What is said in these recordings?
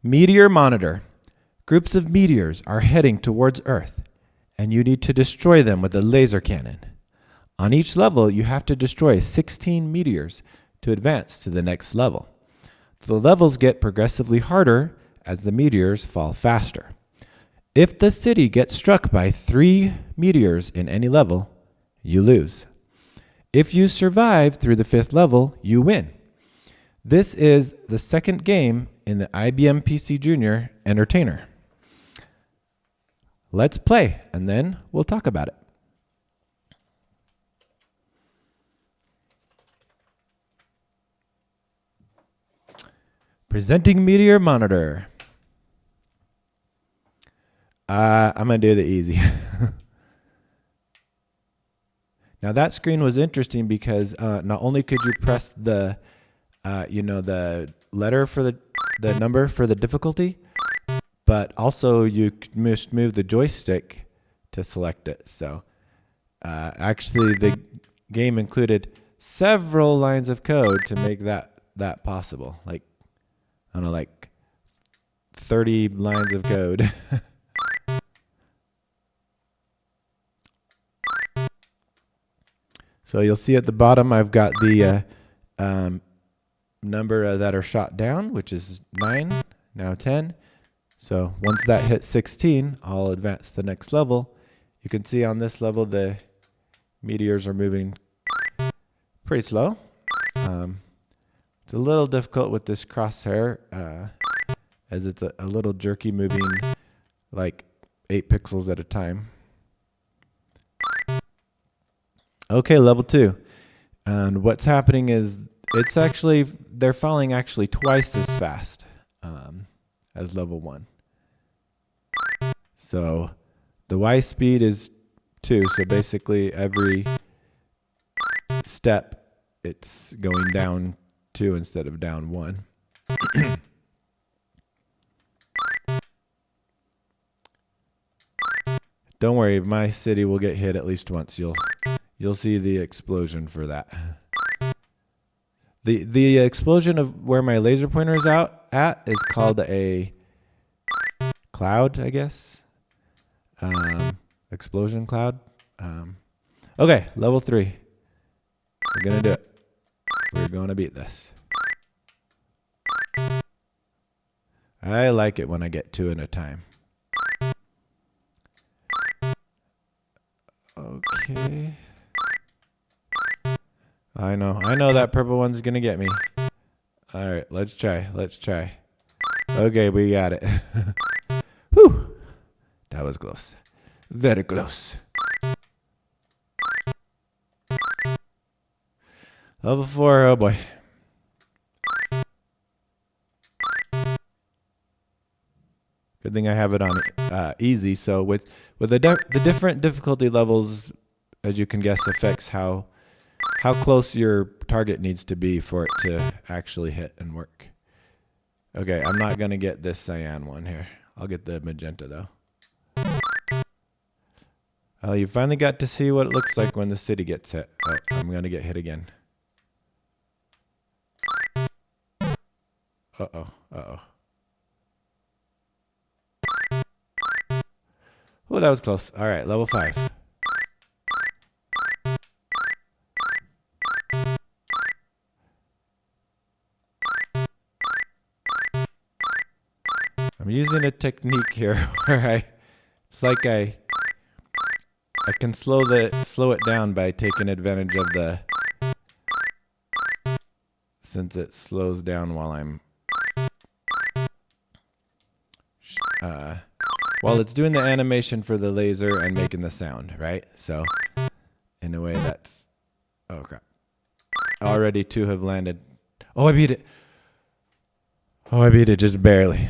Meteor monitor. Groups of meteors are heading towards Earth, and you need to destroy them with a laser cannon. On each level, you have to destroy 16 meteors to advance to the next level. The levels get progressively harder as the meteors fall faster. If the city gets struck by 3 meteors in any level, you lose. If you survive through the 5th level, you win. This is the second game in the IBM PCjr Entertainer. Let's play, and then we'll talk about it. Presenting Meteor Monitor. I'm going to do the easy. Now that screen was interesting because not only could you press the the letter for the number for the difficulty, but also you could move the joystick to select it. So actually the game included several lines of code to make that possible. Like, I don't know, like 30 lines of code. So you'll see at the bottom I've got the number that are shot down, which is 9, now 10. So once that hits 16, I'll advance to the next level. You can see on this level the meteors are moving pretty slow. It's a little difficult with this crosshair as it's a little jerky, moving like 8 pixels at a time. Okay, level 2. And what's happening is they're falling actually twice as fast as level 1. So the Y speed is 2, so basically every step it's going down 2 instead of down 1. Don't worry, my city will get hit at least once. You'll see the explosion for that. The explosion of where my laser pointer is out at is called a cloud, I guess. Explosion cloud. Okay, level 3. We're gonna do it. We're gonna beat this. I like it when I get 2 at a time. Okay. I know that purple one's gonna get me. All right, let's try. Okay, we got it. Whew, that was close. Very close. Level 4, oh boy. Good thing I have it on easy. So with the different difficulty levels, as you can guess, affects how close your target needs to be for it to actually hit and work. Okay, I'm not gonna get this cyan one here. I'll get the magenta though. Oh, you finally got to see what it looks like when the city gets hit. Oh, I'm gonna get hit again. Uh-oh. Oh, that was close. All right, level 5. I'm using a technique here where I can slow it down by taking advantage of since it slows down while I'm while it's doing the animation for the laser and making the sound, right? So in a way that's, oh crap. Already 2 have landed. Oh, I beat it just barely.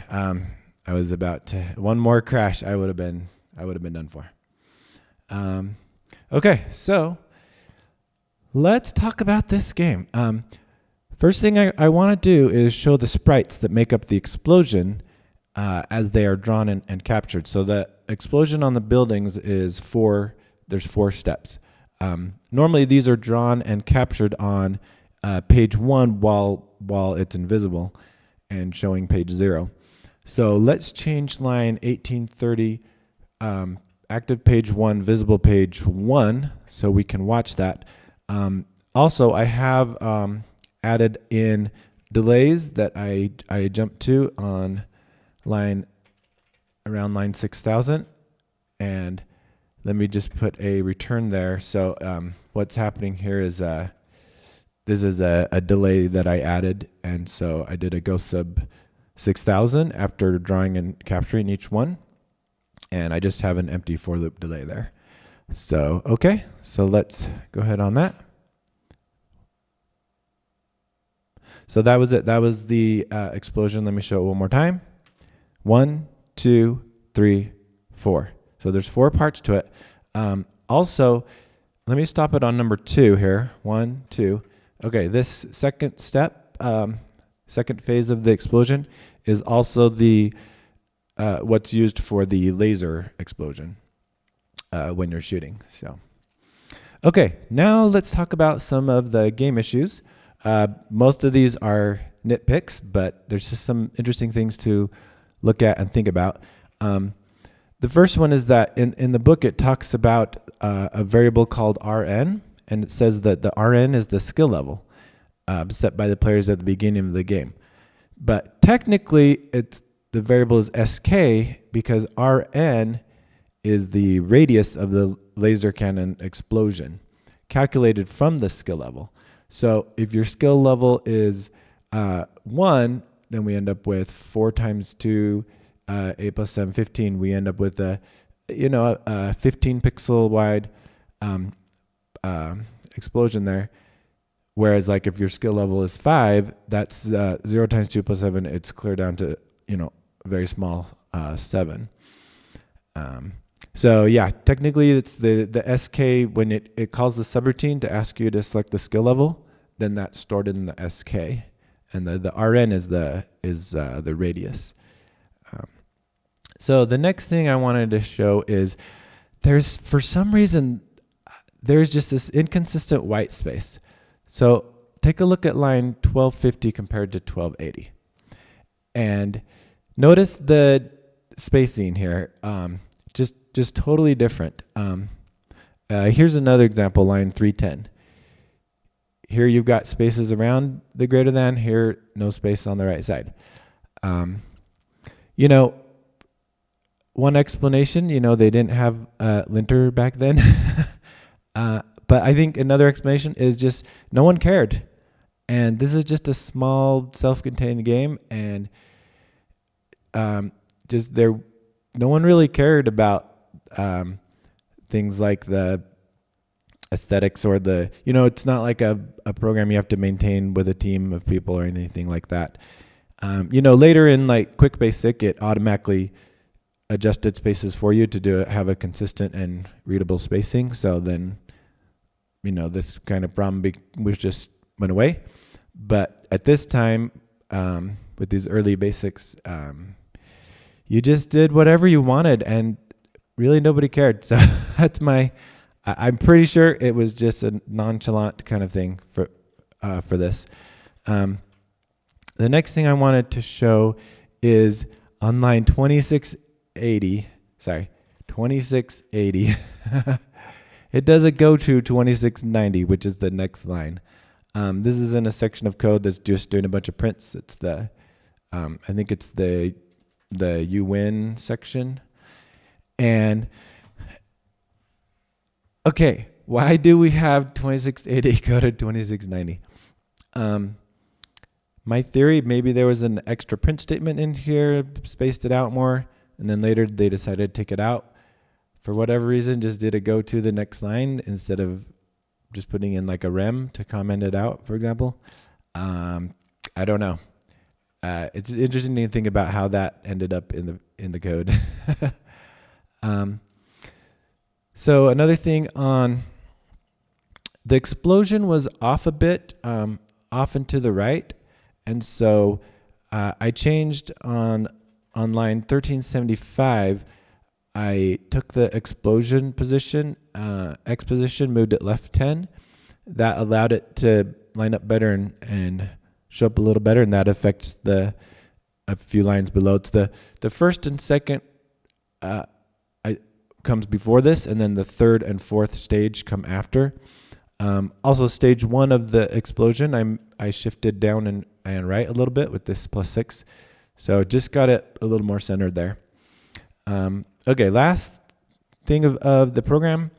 I was about to, one more crash, I would have been done for. Okay, so let's talk about this game. First thing I want to do is show the sprites that make up the explosion as they are drawn and captured. So the explosion on the buildings is there's 4 steps. Normally these are drawn and captured on page 1 while it's invisible and showing page 0. So let's change line 1830, active page 1, visible page 1, so we can watch that. Also, I have added in delays that I jumped to on around line 6000, and let me just put a return there. So what's happening here is this is a delay that I added, and so I did a go sub 6000 after drawing and capturing each one, and I just have an empty for loop delay there. So okay, so let's go ahead on that. So that was it. That was the explosion. Let me show it one more time. 1, 2, 3, 4. So there's 4 parts to it. Also, let me stop it on number 2 here. 1, 2. Okay, this second step, second phase of the explosion is also the what's used for the laser explosion when you're shooting. So, okay, now let's talk about some of the game issues. Most of these are nitpicks, but there's just some interesting things to look at and think about. The first one is that in the book it talks about a variable called Rn, and it says that the Rn is the skill level set by the players at the beginning of the game. But technically, the variable is Sk because Rn is the radius of the laser cannon explosion, calculated from the skill level. So if your skill level is 1, then we end up with 4 times 2, 8 plus 7, 15. We end up with a 15 pixel wide explosion there. Whereas like if your skill level is 5, that's 0 times 2 plus 7. It's clear down to a very small 7. So yeah, technically it's the SK when it calls the subroutine to ask you to select the skill level, then that's stored in the SK, and the Rn is the radius. So the next thing I wanted to show is for some reason there's just this inconsistent white space. So take a look at line 1250 compared to 1280, and notice the spacing here. Just totally different. Here's another example, line 310. Here you've got spaces around the greater than, here no space on the right side. One explanation, they didn't have linter back then. But I think another explanation is just no one cared. And this is just a small self-contained game, and no one really cared about things like the aesthetics or it's not like a program you have to maintain with a team of people or anything like that. Later in like Quick Basic, it automatically adjusted spaces for you to have a consistent and readable spacing. So then, this kind of problem just went away. But at this time, with these early basics, you just did whatever you wanted, and really nobody cared. So that's I'm pretty sure it was just a nonchalant kind of thing for this. The next thing I wanted to show is on line 2680. It does a go to 2690, which is the next line. This is in a section of code that's just doing a bunch of prints. It's I think it's the you win section. And okay, why do we have 2680 go to 2690? My theory, maybe there was an extra print statement in here, spaced it out more, and then later they decided to take it out. For whatever reason, just did a go to the next line instead of just putting in like a rem to comment it out, for example. I don't know. It's interesting to think about how that ended up in the code. So another thing on the explosion was off a bit, off and to the right, and so I changed on line 1375. I took the explosion position, X position, moved it left 10. That allowed it to line up better and show up a little better, and that affects the a few lines below. It's the first and second comes before this, and then the third and fourth stage come after. Also, stage 1 of the explosion, I shifted down and right a little bit with this +6. So just got it a little more centered there. Okay, last thing of the program,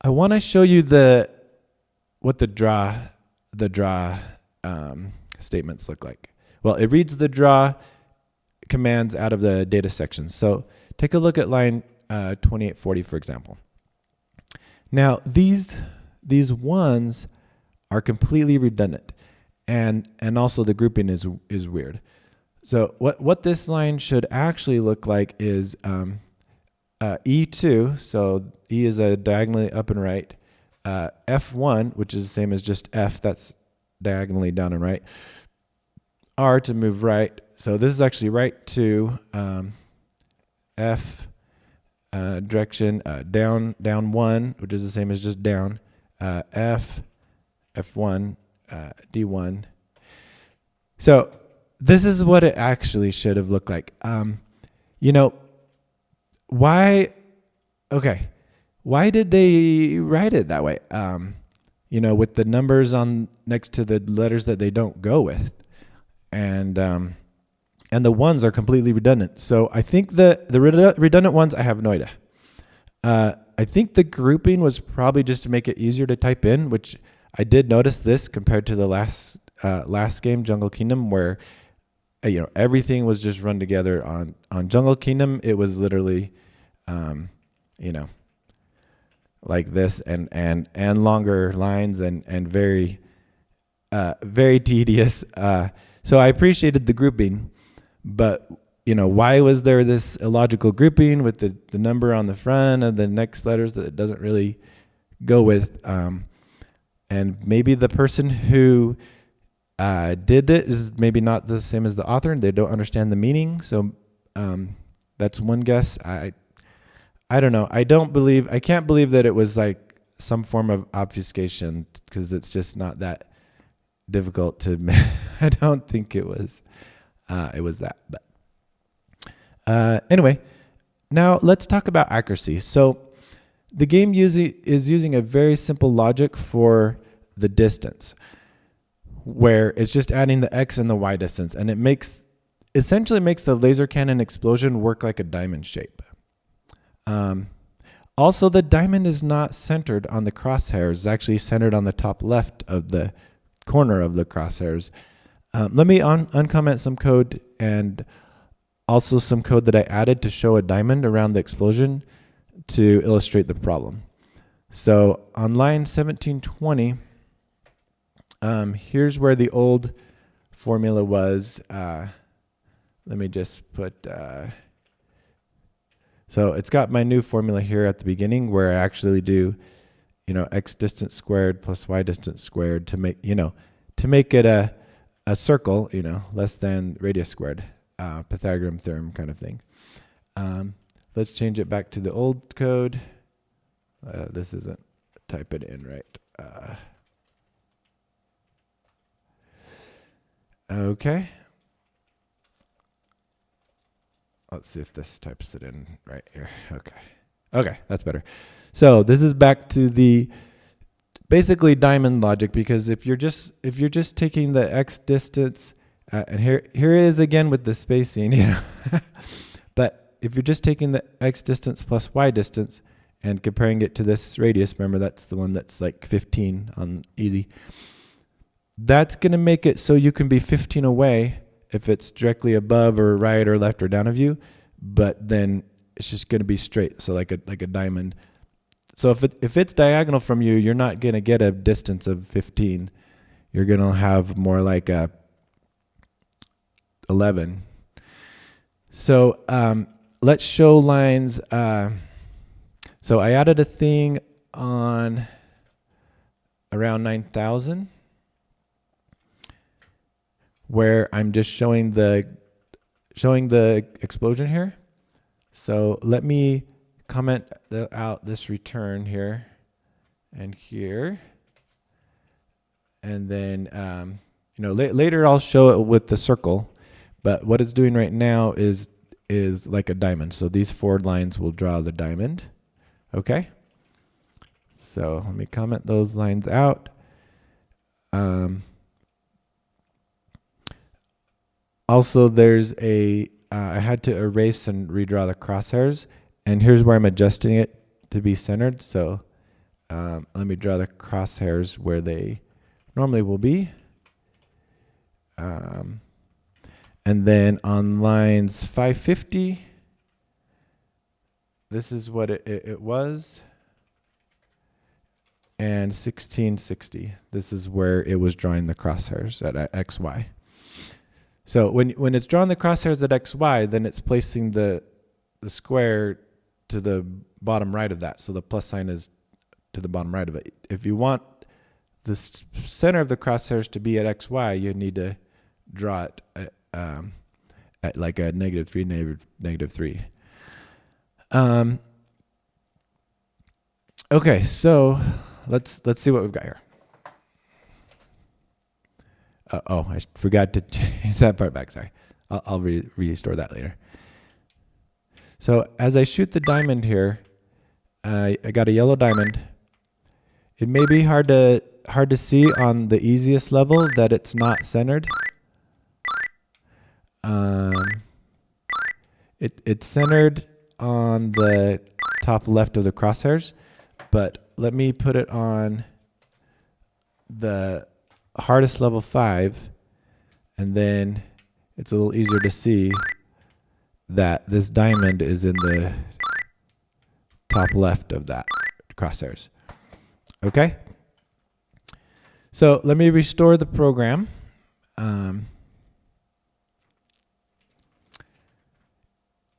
I want to show you what the draw statements look like. Well, it reads the draw commands out of the data section. So take a look at line 2840, for example. Now these ones are completely redundant, and also the grouping is weird. So what this line should actually look like is E2, so E is a diagonally up and right, F1, which is the same as just F, that's diagonally down and right, R to move right, so this is actually right to F direction, down 1, which is the same as just down, F1, D1. So this is what it actually should have looked like. Why did they write it that way? With the numbers on next to the letters that they don't go with, and the ones are completely redundant. So I think the redundant ones, I have no idea. I think the grouping was probably just to make it easier to type in, which I did notice this compared to the last game, Jungle Kingdom, where everything was just run together. On Jungle Kingdom, it was literally like this and longer lines and very tedious. So I appreciated the grouping, but why was there this illogical grouping with the number on the front of the next letters that it doesn't really go with? And maybe the person who did it is maybe not the same as the author, and they don't understand the meaning. So that's one guess. I don't know. I can't believe that it was like some form of obfuscation, because it's just not that difficult to I don't think it was that. But anyway, now let's talk about accuracy. So the game is using a very simple logic for the distance, where it's just adding the X and the Y distance, and it essentially makes the laser cannon explosion work like a diamond shape. Also, the diamond is not centered on the crosshairs. It's actually centered on the top left of the corner of the crosshairs. Let me uncomment some code, and also some code that I added to show a diamond around the explosion to illustrate the problem. So on line 1720, here's where the old formula was. Let me just put... So it's got my new formula here at the beginning, where I actually do, x distance squared plus y distance squared to make it a circle, less than radius squared, Pythagorean theorem kind of thing. Let's change it back to the old code. This isn't type it in right. Okay. Let's see if this types it in right here. Okay, that's better. So this is back to the basically diamond logic, because if you're just taking the x distance, and here it is again with the spacing, but if you're just taking the x distance plus y distance and comparing it to this radius, remember that's the one that's like 15 on easy. That's going to make it so you can be 15 away if it's directly above or right or left or down of you, but then it's just going to be straight, so like a diamond. So if it's diagonal from you, you're not going to get a distance of 15. You're going to have more like a 11. So let's show lines. So I added a thing on around 9,000. Where I'm just showing the explosion here. So let me comment out this return here and here, and then later I'll show it with the circle, But what it's doing right now is like a diamond. So these 4 lines will draw the diamond. Okay? So let me comment those lines out. Also, there's I had to erase and redraw the crosshairs. And here's where I'm adjusting it to be centered. So let me draw the crosshairs where they normally will be. And then on lines 550, this is what it was. And 1660, this is where it was drawing the crosshairs at XY. So when it's drawing the crosshairs at XY, then it's placing the square to the bottom right of that. So the plus sign is to the bottom right of it. If you want the center of the crosshairs to be at XY, you need to draw it at like a -3, -3. Okay, so let's see what we've got here. Oh, I forgot to change that part back. Sorry, I'll restore that later. So as I shoot the diamond here, I got a yellow diamond. It may be hard to see on the easiest level that it's not centered. It's centered on the top left of the crosshairs, but let me put it on the hardest level 5, and then it's a little easier to see that this diamond is in the top left of that crosshairs. Okay? So let me restore the program.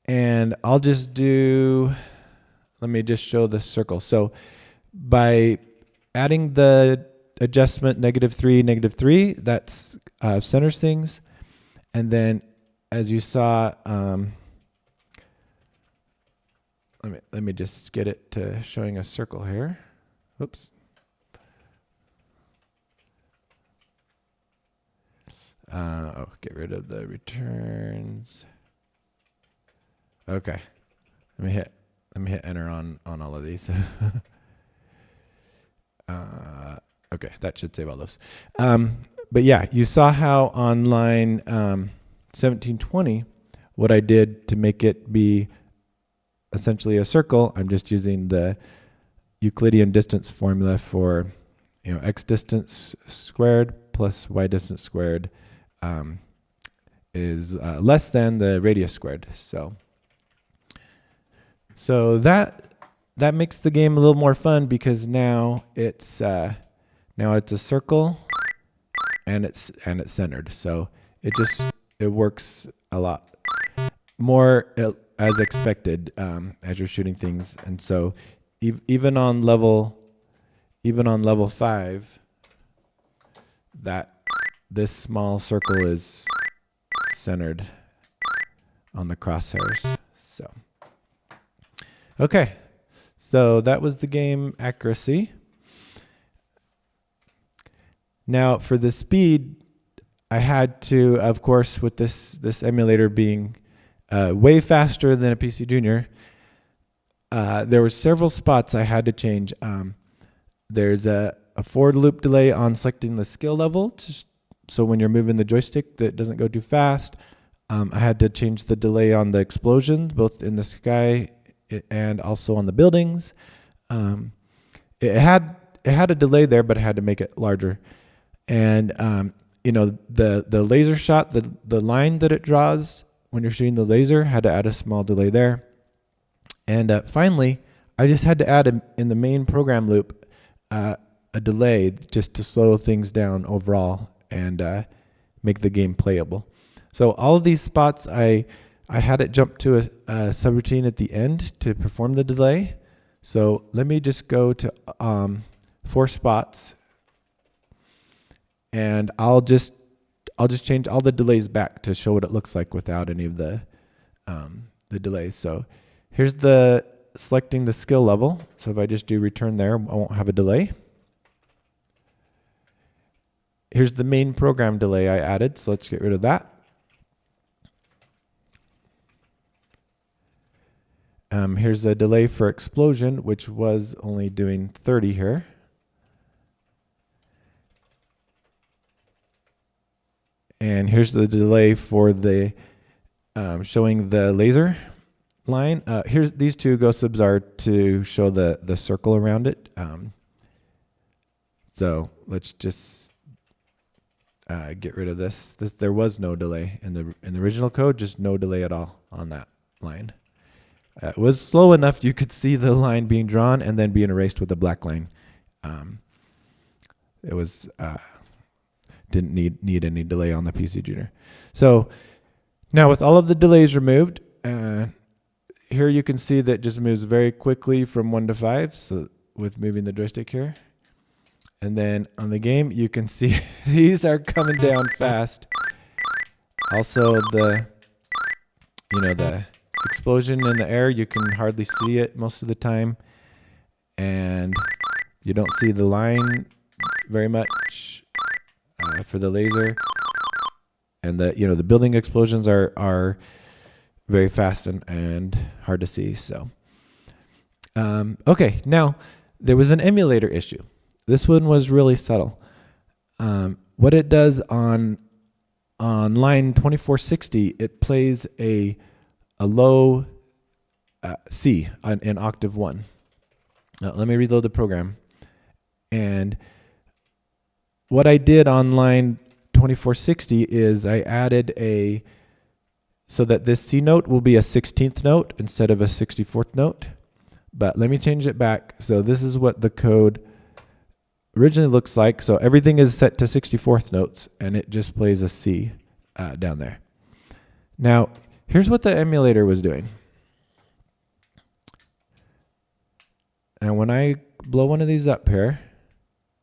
And I'll just let me just show the circle. So by adding the adjustment -3, -3, that's centers things. And then as you saw, let me just get it to showing a circle here. Oops. Get rid of the returns. Okay, let me hit enter on all of these. Okay, that should save all those. But yeah, you saw how on line 1720, what I did to make it be essentially a circle. I'm just using the Euclidean distance formula for, x distance squared plus y distance squared is less than the radius squared. So that makes the game a little more fun, because now it's a circle and it's centered. So it works a lot more as expected as you're shooting things. And so even on level 5, that this small circle is centered on the crosshairs. So okay, so that was the game accuracy. Now for the speed, I had to, of course, with this emulator being way faster than a PCjr, there were several spots I had to change. There's a forward loop delay on selecting the skill level, so when you're moving the joystick that doesn't go too fast. I had to change the delay on the explosions, both in the sky and also on the buildings. It had a delay there, but I had to make it larger. And the laser shot, the line that it draws when you're shooting the laser, had to add a small delay there. And finally, I just had to add in the main program loop a delay just to slow things down overall and make the game playable. So all of these spots, I had it jump to a subroutine at the end to perform the delay. So let me just go to 4 spots, and I'll just change all the delays back to show what it looks like without any of the delays. So here's the selecting the skill level. So if I just do return there, I won't have a delay. Here's the main program delay I added, so let's get rid of that. Here's a delay for explosion, which was only doing 30 here. And here's the delay for the showing the laser line. Here's these two ghost subs are to show the circle around it. So let's just get rid of this. There was no delay in the original code, just no delay at all on that line. It was slow enough you could see the line being drawn and then being erased with a black line. It was didn't need any delay on the PCjr. So now with all of the delays removed, here you can see that it just moves very quickly from 1 to 5. So with moving the joystick here. And then on the game, you can see these are coming down fast. Also the explosion in the air, you can hardly see it most of the time. And you don't see the line very much for the laser. And the building explosions are very fast and hard to see. So, okay, now there was an emulator issue. This one was really subtle. What it does on line 2460, it plays a low C in octave 1. Now, let me reload the program. And what I did on line 2460 is I added so that this C note will be a 16th note instead of a 64th note. But let me change it back. So this is what the code originally looks like. So everything is set to 64th notes, and it just plays a C down there. Now, here's what the emulator was doing. And when I blow one of these up here,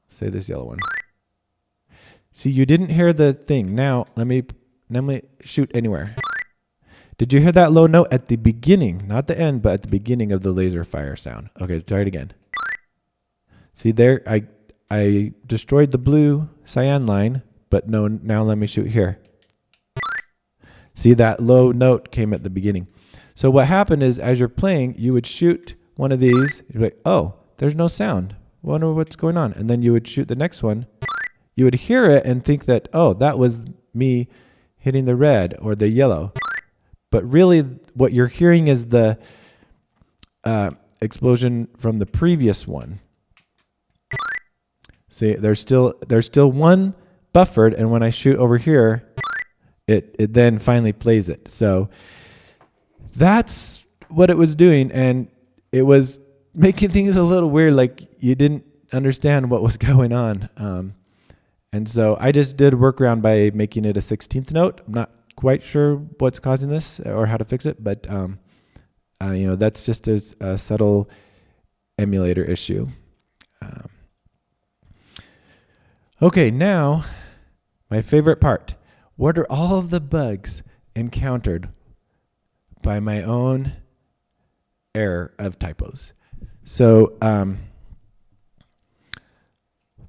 say this yellow one. See, you didn't hear the thing. Now, let me shoot anywhere. Did you hear that low note at the beginning? Not the end, but at the beginning of the laser fire sound. Okay, try it again. See there, I destroyed the blue cyan line, but no, now let me shoot here. See, that low note came at the beginning. So what happened is, as you're playing, you would shoot one of these. You'd be like, oh, there's no sound. Wonder what's going on. And then you would shoot the next one. You would hear it and think that, oh, that was me hitting the red or the yellow. But really, what you're hearing is the explosion from the previous one. See, there's still one buffered, and when I shoot over here, it then finally plays it. So that's what it was doing, and it was making things a little weird, like you didn't understand what was going on. And so I just did a workaround by making it a 16th note. I'm not quite sure what's causing this or how to fix it, but that's just a subtle emulator issue. Okay, now my favorite part. What are all of the bugs encountered by my own error of typos? So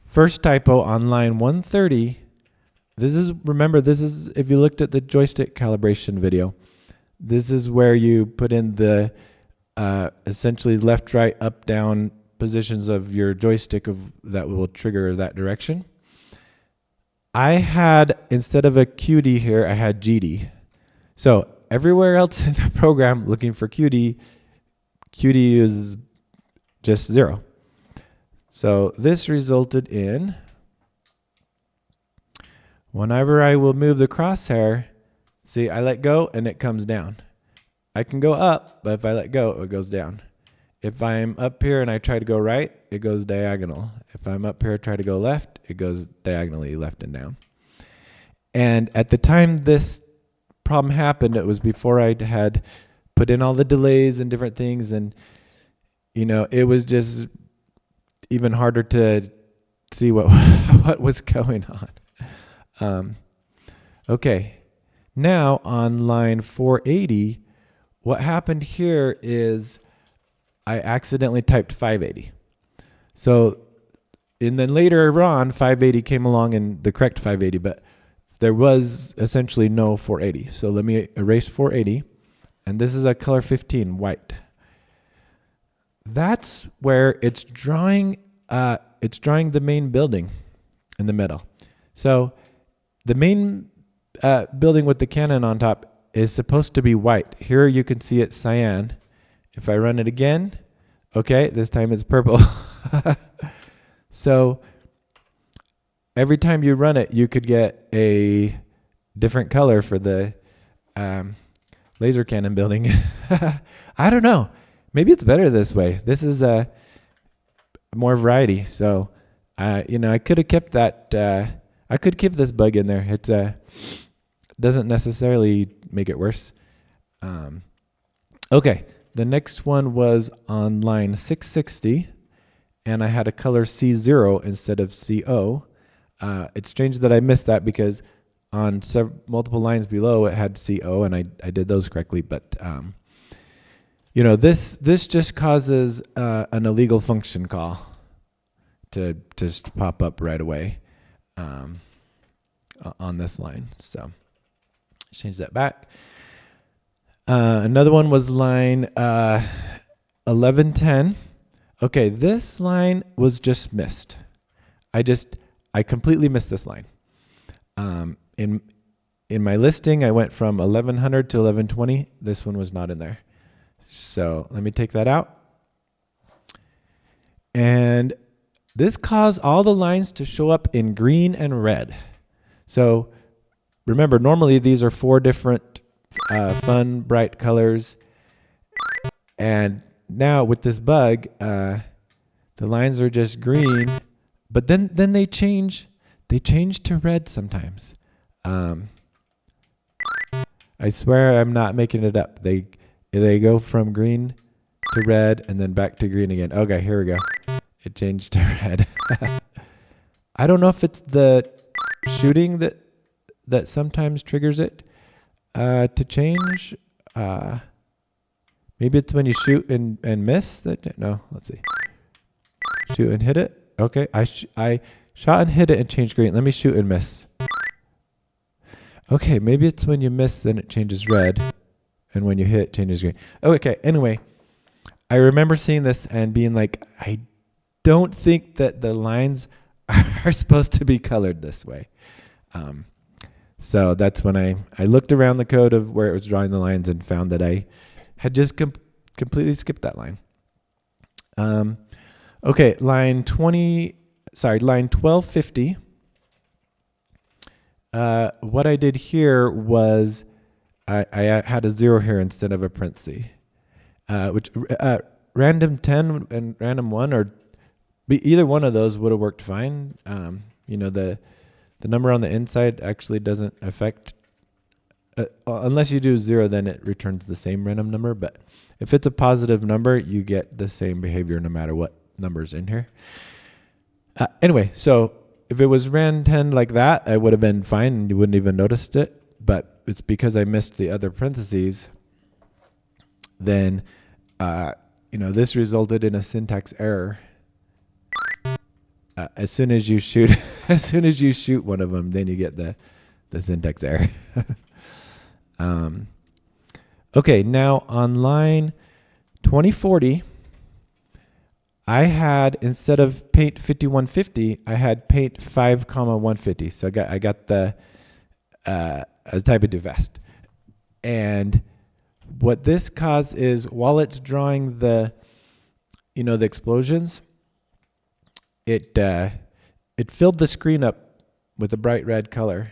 first typo on line 130. Remember, this is if you looked at the joystick calibration video, this is where you put in the essentially left, right, up, down positions of your joystick that will trigger that direction. I had, instead of a QD here, I had GD. So everywhere else in the program looking for QD is just 0. So this resulted in, whenever I will move the crosshair, see, I let go and it comes down. I can go up, but if I let go, it goes down. If I'm up here and I try to go right, it goes diagonal. If I'm up here, try to go left, it goes diagonally left and down. And at the time this problem happened, it was before I had put in all the delays and different things. And, it was just even harder to see what was going on. Okay, now on line 480, what happened here is I accidentally typed 580. So, and then later on, 580 came along and the correct 580, but there was essentially no 480. So let me erase 480. And this is a color 15, white. that's where it's drawing the main building in the middle. So the main building with the cannon on top is supposed to be white. Here you can see it cyan. If I run it again, okay, this time it's purple. So every time you run it, you could get a different color for the laser cannon building. I don't know. Maybe it's better this way. This is more variety. So, I could have kept that. I could keep this bug in there. It doesn't necessarily make it worse. Okay, the next one was on line 660, and I had a color C0 instead of CO. It's strange that I missed that because on multiple lines below it had CO, and I did those correctly. But this just causes an illegal function call to just pop up right away on this line. So change that back. Another one was line 1110. Okay, this line was just missed. I completely missed this line. In my listing, I went from 1100 to 1120. This one was not in there. So let me take that out. And this caused all the lines to show up in green and red. So remember, normally these are 4 different fun, bright colors. And now with this bug, the lines are just green, but then they change to red sometimes. I swear I'm not making it up. They go from green to red and then back to green again. Okay, here we go. It changed to red. I don't know if it's the shooting that sometimes triggers it to change. Maybe it's when you shoot and miss. No, let's see. Shoot and hit it. Okay, I shot and hit it and changed green. Let me shoot and miss. Okay, maybe it's when you miss, then it changes red. And when you hit, it changes green. Okay, anyway, I remember seeing this and being like, I don't think that the lines are supposed to be colored this way. So that's when I looked around the code of where it was drawing the lines and found that I had just completely skipped that line. Okay, line 1250. What I did here was I had a 0 here instead of a parenthesis, which random 10 and random 1 or either one of those would have worked fine. The number on the inside actually doesn't affect, unless you do 0, then it returns the same random number. But if it's a positive number, you get the same behavior no matter what number's in here. Anyway, so if it was ran 10 like that, I would have been fine and you wouldn't even noticed it. But it's because I missed the other parentheses. Then, this resulted in a syntax error. As soon as you shoot one of them, then you get the syntax error. Okay, now on line 2040, I had, instead of paint 5150, I had paint 5,150. So I got the type of do fast. And what this caused is, while it's drawing the explosions, it filled the screen up with a bright red color,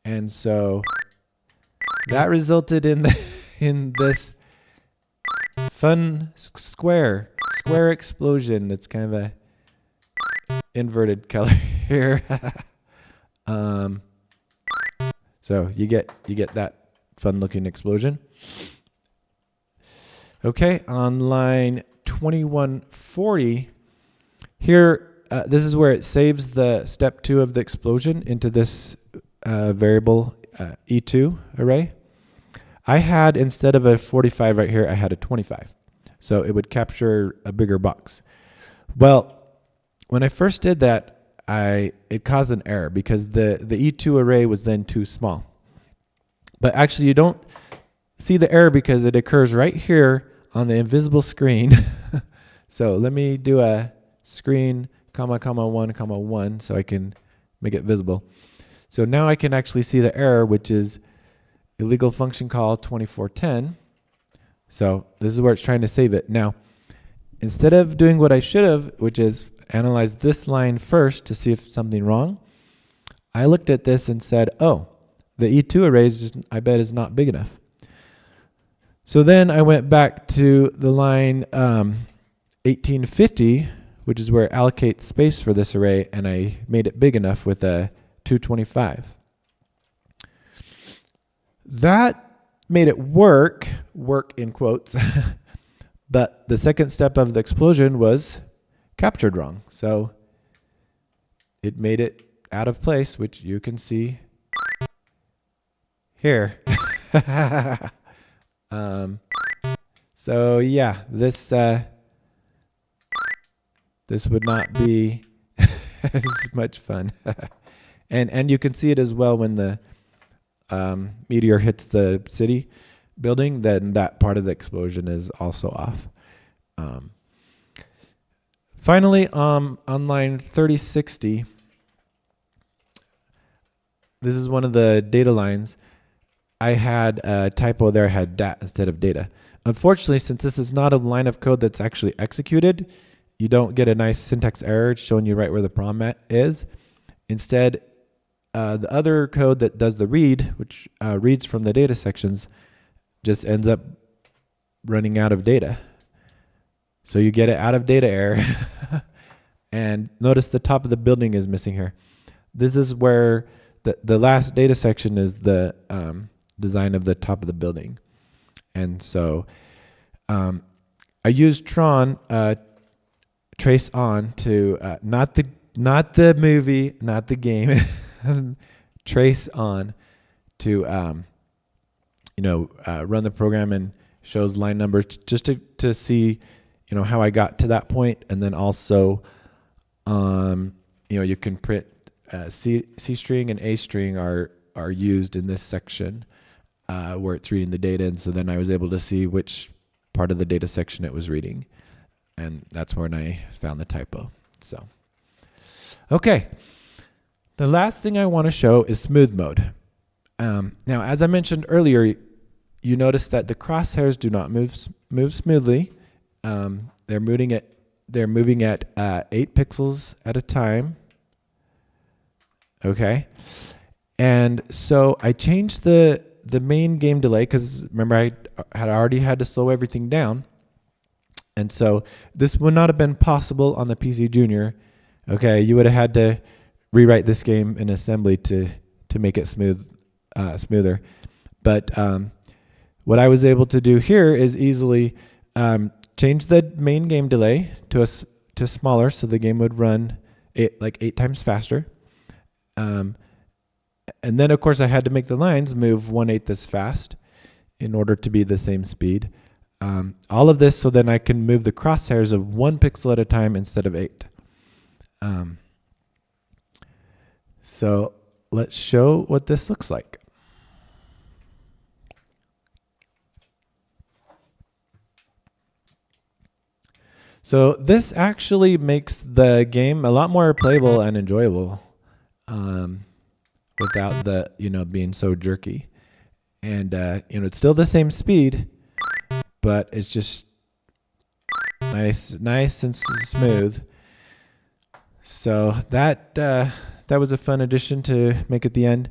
and so that resulted in this fun square explosion. It's kind of a inverted color here. So you get that fun looking explosion. Okay, on line 2140 here. This is where it saves the step 2 of the explosion into this variable E2 array. I had, instead of a 45 right here, I had a 25. So it would capture a bigger box. Well, when I first did that, it caused an error because the E2 array was then too small. But actually you don't see the error because it occurs right here on the invisible screen. So let me do a screen, comma, comma, 1, comma, 1, so I can make it visible. So now I can actually see the error, which is illegal function call 2410. So this is where it's trying to save it. Now, instead of doing what I should have, which is analyze this line first to see if something wrong, I looked at this and said, oh, the E2 array is just, I bet, is not big enough. So then I went back to the line 1850, which is where it allocates space for this array, and I made it big enough with a 225. That made it work in quotes, but the second step of the explosion was captured wrong. So it made it out of place, which you can see here. So yeah, this would not be as much fun. and you can see it as well when the meteor hits the city building, then that part of the explosion is also off. Finally, on line 3060, this is one of the data lines. I had a typo there, I had dat instead of data. Unfortunately, since this is not a line of code that's actually executed, you don't get a nice syntax error showing you right where the problem is. Instead, the other code that does the read, which reads from the data sections, just ends up running out of data. So you get an out of data error. And notice the top of the building is missing here. This is where the last data section is the design of the top of the building. And so I used Tron trace on to not the movie, not the game, trace on to run the program and shows line numbers just to see how I got to that point, and then also you can print C string and A string are used in this section where it's reading the data, and so then I was able to see which part of the data section it was reading, and that's when I found the typo. So, okay, the last thing I want to show is smooth mode. Now, as I mentioned earlier, you notice that the crosshairs do not move smoothly. They're moving at 8 pixels at a time. Okay, and so I changed the main game delay, because remember I had already had to slow everything down, and so this would not have been possible on the PCjr. Okay, you would have had to rewrite this game in assembly to make it smoother. But what I was able to do here is easily change the main game delay to smaller, so the game would run 8 times faster. And then, of course, I had to make the lines move 1/8 as fast in order to be the same speed. All of this so then I can move the crosshairs of 1 pixel at a time instead of 8. So let's show what this looks like. So this actually makes the game a lot more playable and enjoyable. Without the being so jerky, and it's still the same speed, but it's just nice and smooth. So that was a fun addition to make at the end.